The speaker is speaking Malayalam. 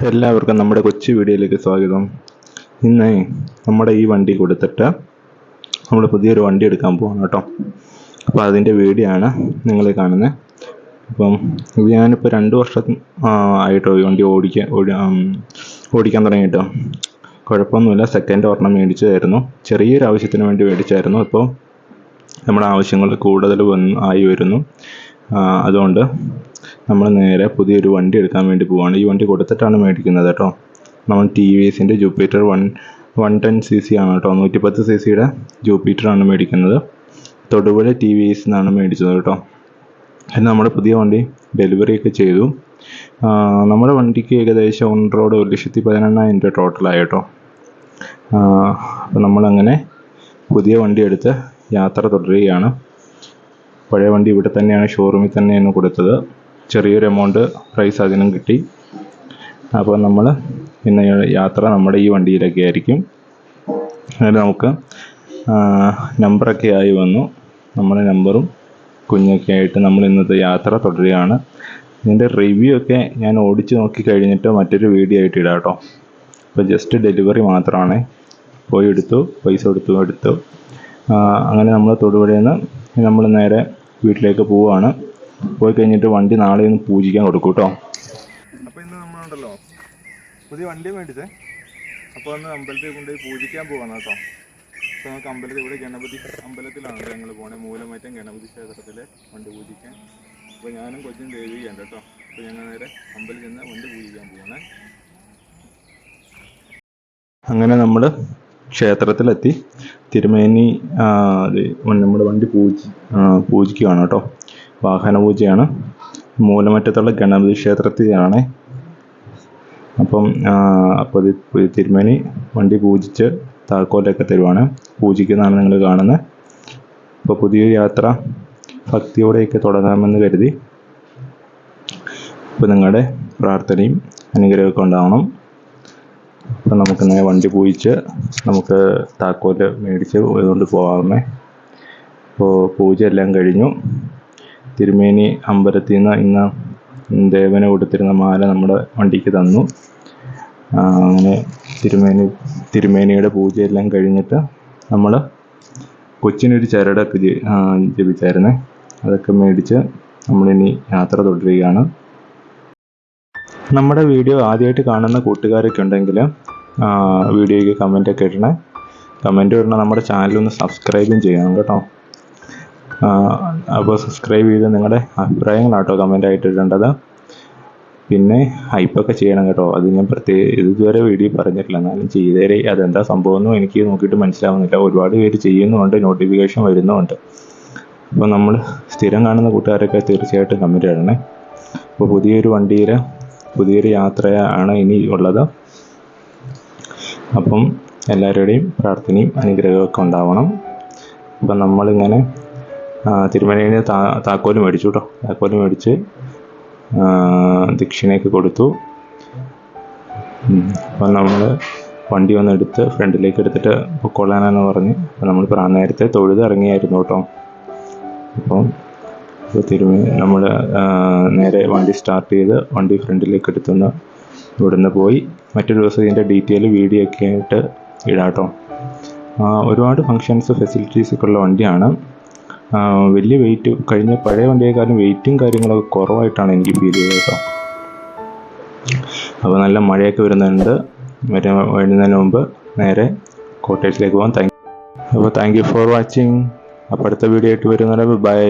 എല്ലാവർക്കും നമ്മുടെ കൊച്ചു വീഡിയോയിലേക്ക് സ്വാഗതം. ഇന്ന് നമ്മുടെ ഈ വണ്ടി കൊടുത്തിട്ട് നമ്മൾ പുതിയൊരു വണ്ടി എടുക്കാൻ പോവാണ് കേട്ടോ. അപ്പോൾ അതിൻ്റെ വീഡിയോ ആണ് നിങ്ങൾ കാണുന്നത്. അപ്പം ഇത് ഞാനിപ്പോൾ 2 വർഷം ആയിട്ടോ ഈ വണ്ടി ഓടിക്കാൻ തുടങ്ങിയിട്ടോ. കുഴപ്പമൊന്നുമില്ല. സെക്കൻഡ് ഒരെണ്ണം മേടിച്ചതായിരുന്നു, ചെറിയൊരു ആവശ്യത്തിന് വേണ്ടി മേടിച്ചായിരുന്നു. ഇപ്പോൾ നമ്മുടെ ആവശ്യങ്ങൾ കൂടുതൽ ആയി വരുന്നു. അതുകൊണ്ട് നമ്മൾ നേരെ പുതിയൊരു വണ്ടി എടുക്കാൻ വേണ്ടി പോവുകയാണ്. ഈ വണ്ടി കൊടുത്തിട്ടാണ് മേടിക്കുന്നത് കേട്ടോ. നമ്മൾ TVSൻ്റെ ജൂപ്പിറ്റർ 110cc ആണ് കേട്ടോ. 110cc ജൂപ്പിറ്ററാണ് മേടിക്കുന്നത്. തൊടുപുഴ TVS എന്നാണ് മേടിച്ചത് കേട്ടോ. അത് നമ്മുടെ പുതിയ വണ്ടി ഡെലിവറിയൊക്കെ ചെയ്തു. നമ്മുടെ വണ്ടിക്ക് ഏകദേശം ഓൺ റോഡ് 1,18,000 ടോട്ടലായി കേട്ടോ. അപ്പോൾ നമ്മളങ്ങനെ പുതിയ വണ്ടി എടുത്ത് യാത്ര തുടരുകയാണ്. പഴയ വണ്ടി ഇവിടെ തന്നെയാണ്, ഷോറൂമിൽ തന്നെയാണ് കൊടുത്തത്. ചെറിയൊരു എമൗണ്ട് പ്രൈസ് അതിനും കിട്ടി. അപ്പോൾ നമ്മൾ ഇന്ന് യാത്ര നമ്മുടെ ഈ വണ്ടിയിലൊക്കെ ആയിരിക്കും. അതിൽ നമുക്ക് നമ്പറൊക്കെ ആയി വന്നു. നമ്മുടെ നമ്പറും കുഞ്ഞൊക്കെ ആയിട്ട് നമ്മൾ ഇന്നത്തെ യാത്ര തുടരുകയാണ്. ഇതിൻ്റെ റിവ്യൂ ഒക്കെ ഞാൻ ഓടിച്ച് നോക്കി കഴിഞ്ഞിട്ട് മറ്റൊരു വീഡിയോ ആയിട്ട് ഇടാം കേട്ടോ. അപ്പോൾ ജസ്റ്റ് ഡെലിവറി മാത്രമാണ്. പോയി എടുത്തു, പൈസ എടുത്തു. അങ്ങനെ നമ്മൾ തൊടുപുഴയിൽ നിന്ന് നമ്മൾ നേരെ വീട്ടിലേക്ക് പോവുകയാണ്. പോയി കഴിഞ്ഞിട്ട് വണ്ടി നാളെ ഒന്ന് പൂജിക്കാൻ കൊടുക്കും കേട്ടോ. അപ്പോൾ ഇന്ന് നമ്മളുണ്ടല്ലോ പുതിയ വണ്ടി മേടിച്ചേ. അപ്പോൾ ഒന്ന് അമ്പലത്തിൽ കൊണ്ടുപോയി പൂജിക്കാൻ പോവാണ് കേട്ടോ. അപ്പോൾ നമുക്ക് അമ്പലത്തിൽ, ഇവിടെ ഗണപതി അമ്പലത്തിലാണ് ഞങ്ങൾ പോകണേ. മൂലമറ്റം ഗണപതി ക്ഷേത്രത്തിൽ വണ്ടി പൂജിക്കാൻ. അപ്പോൾ ഞാനും കൊച്ചും ദേവിയാണ് കേട്ടോ. അപ്പോൾ ഞങ്ങൾ നേരെ അമ്പലത്തിൽ നിന്ന് വണ്ടി പൂജിക്കാൻ പോകണേ. അങ്ങനെ നമ്മൾ ക്ഷേത്രത്തിലെത്തി. തിരുമേനി നമ്മുടെ വണ്ടി പൂജിക്കുകയാണ് കേട്ടോ. വാഹന പൂജയാണ്. മൂലമറ്റത്തുള്ള ഗണപതി ക്ഷേത്രത്തിലാണ്. അപ്പോൾ തിരുമേനി വണ്ടി പൂജിച്ച് താക്കോലൊക്കെ തരുവാണ്. പൂജിക്കുന്നതാണ് നിങ്ങൾ കാണുന്നത്. അപ്പോൾ പുതിയൊരു യാത്ര ഭക്തിയോടെയൊക്കെ തുടങ്ങാമെന്ന് കരുതി. അപ്പോൾ നിങ്ങളുടെ പ്രാർത്ഥനയും അനുഗ്രഹമൊക്കെ ഉണ്ടാവണം. അപ്പം നമുക്ക് വണ്ടി പൂജിച്ച് നമുക്ക് താക്കോല് മേടിച്ച് കൊണ്ട് പോകാമേ. അപ്പോൾ പൂജ എല്ലാം കഴിഞ്ഞു. തിരുമേനി അമ്പലത്തിൽ നിന്ന് ഇന്ന് ദേവന് കൊടുത്തിരുന്ന മാല നമ്മുടെ വണ്ടിക്ക് തന്നു. അങ്ങനെ തിരുമേനിയുടെ പൂജയെല്ലാം കഴിഞ്ഞിട്ട് നമ്മൾ കൊച്ചിനൊരു ചരടൊക്കെ ജപിച്ചായിരുന്നേ. അതൊക്കെ മേടിച്ച് നമ്മളിനി യാത്ര തുടരുകയാണ്. നമ്മുടെ വീഡിയോ ആദ്യമായിട്ട് കാണുന്ന കൂട്ടുകാരൊക്കെ ഉണ്ടെങ്കിൽ വീഡിയോയ്ക്ക് കമൻറ്റൊക്കെ ഇടണേ. കമൻറ്റ് ഇടണം. നമ്മുടെ ചാനലൊന്ന് സബ്സ്ക്രൈബും ചെയ്യണം കേട്ടോ. അപ്പോൾ സബ്സ്ക്രൈബ് ചെയ്ത് നിങ്ങളുടെ അഭിപ്രായങ്ങളാട്ടോ കമൻറ്റായിട്ട് ഇടേണ്ടത്. പിന്നെ ഹൈപ്പൊക്കെ ചെയ്യണം കേട്ടോ. അത് ഞാൻ ഇതുവരെ വീഡിയോ പറഞ്ഞിട്ടില്ല, എന്നാലും ചെയ്തേരെ. അതെന്താ സംഭവമൊന്നും എനിക്ക് നോക്കിയിട്ട് മനസ്സിലാവുന്നില്ല. ഒരുപാട് പേര് ചെയ്യുന്നുമുണ്ട്, നോട്ടിഫിക്കേഷൻ വരുന്നുമുണ്ട്. അപ്പോൾ നമ്മൾ സ്ഥിരം കാണുന്ന കൂട്ടുകാരൊക്കെ തീർച്ചയായിട്ടും കമൻറ്റ് ഇടണേ. അപ്പോൾ പുതിയൊരു യാത്രയാണ് ഇനി ഉള്ളത്. അപ്പം എല്ലാവരുടെയും പ്രാർത്ഥനയും അനുഗ്രഹമൊക്കെ ഉണ്ടാവണം. അപ്പം നമ്മളിങ്ങനെ തിരുമേനിയുടെ താക്കോല് മേടിച്ചു കേട്ടോ. താക്കോല് മേടിച്ച് ദക്ഷിണയൊക്കെ കൊടുത്തു. അപ്പം നമ്മൾ വണ്ടി എടുത്ത് ഫ്രണ്ടിലേക്ക് എടുത്തിട്ട് പൊക്കോളാനെന്ന് പറഞ്ഞ് നമ്മൾ നേരത്തെ തൊഴുത് ഇറങ്ങിയായിരുന്നു കേട്ടോ. അപ്പം നമ്മൾ നേരെ വണ്ടി സ്റ്റാർട്ട് ചെയ്ത് വണ്ടി ഫ്രണ്ടിലേക്ക് എടുത്തുനിന്ന് ഇവിടുന്ന് പോയി. മറ്റൊരു ദിവസം ഇതിൻ്റെ ഡീറ്റെയിൽ വീഡിയോ ഒക്കെ ആയിട്ട് ഇടാം കേട്ടോ. ഒരുപാട് ഫങ്ഷൻസ് ഫെസിലിറ്റീസൊക്കെ ഉള്ള വണ്ടിയാണ്. വലിയ വെയിറ്റ്, കഴിഞ്ഞ പഴയ വണ്ടിയേക്കാളും വെയിറ്റും കാര്യങ്ങളൊക്കെ കുറവായിട്ടാണ് എനിക്ക് ഫീൽ ചെയ്തത് കേട്ടോ. അപ്പോൾ നല്ല മഴയൊക്കെ വരുന്നതിന് മുമ്പ് നേരെ കോട്ടേഴ്സിലേക്ക് പോകാം. അപ്പോൾ താങ്ക് യു ഫോർ വാച്ചിങ്. അപ്പോൾ അടുത്ത വീഡിയോ ആയിട്ട് വരുന്നവരെ ബൈ.